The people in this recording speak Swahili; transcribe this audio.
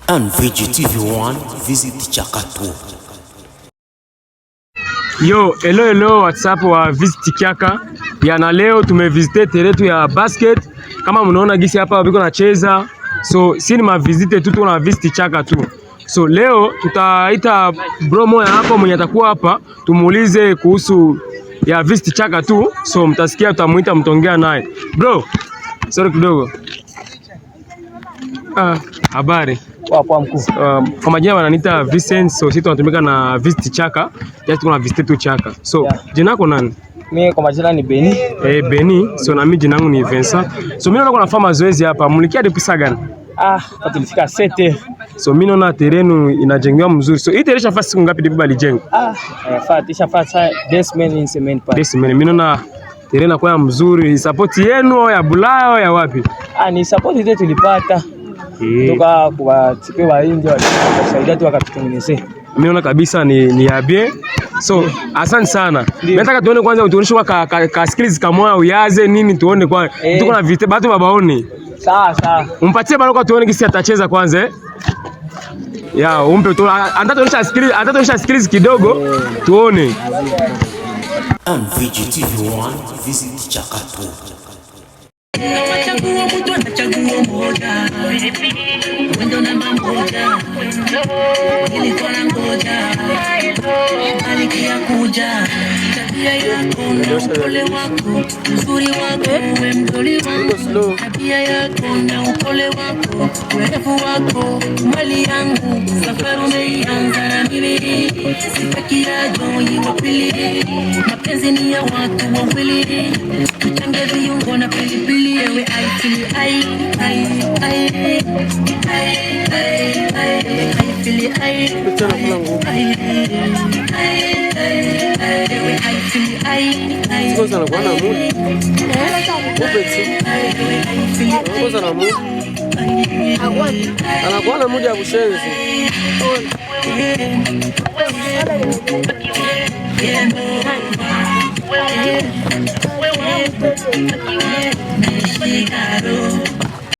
And VGTV1 visit Chakato. Yo, hello, WhatsApp wa Visit Chaka. Na leo tumevisite teretu ya basket. Kama mnaona gisi hapa wabiko nacheza. So, si ni mavisite tu na Visit Chaka tu. So, leo tutaita bro moya hapo mwenye atakuwa hapa. Tumuulize kuhusu ya Visit Chaka tu. So, mtasikia tutamuita mtongea naye. Bro, sorry kidogo. Habari. Kwa mkuu. Kwa majina wananiita Vincent, so sisi tunatumika na Visit Chaka. Just kuna Visit tu Chaka. So, jina lako nani? Mimi kwa majina ni Beni. Beni. So na mimi jina langu ni Vincent. So mimi naona nafanya mazoezi hapa. Mlikia depuis saa gani? Tulifika 7. So mimi naona terenu inajengewa mzuri. So hii terenu shafasi siku ngapi ndipo balijenga? Ishafanya 2 semaines pa. 2 semaines. Mimi naona terenu kwa mzuri. Support yenu ya Bulaya ya wapi? Ni support yetu tulipata. Toka kwa tipe wa India walisaidia tu wakatutengenezea. Mimi naona kabisa ni ya bien. So asante sana. Nataka tuone kwanza utuoneshe kwa ka skills kama uyaze nini tuone kwa tuko na vite batu babaoni. Sawa. Umpatie baraka tuone kisi atacheza kwanza. Ya umpe tu atatuonesha skills kidogo tuone. And VGTV1 visit Chakato. Chaguo mtu anachagua moja, wendo namba moja, ilikuwa na ngoja, alikia kuja, tabia yako na upole wako, uzuri wako, uwe mdoli wangu, tabia yako na upole wako, urefu wako, mali yangu, safari umeianza na mimi, sitaki yajo iwapili, mapenzi ni ya watu wawili, tuchange viungo na pilipili. I feel it, I feel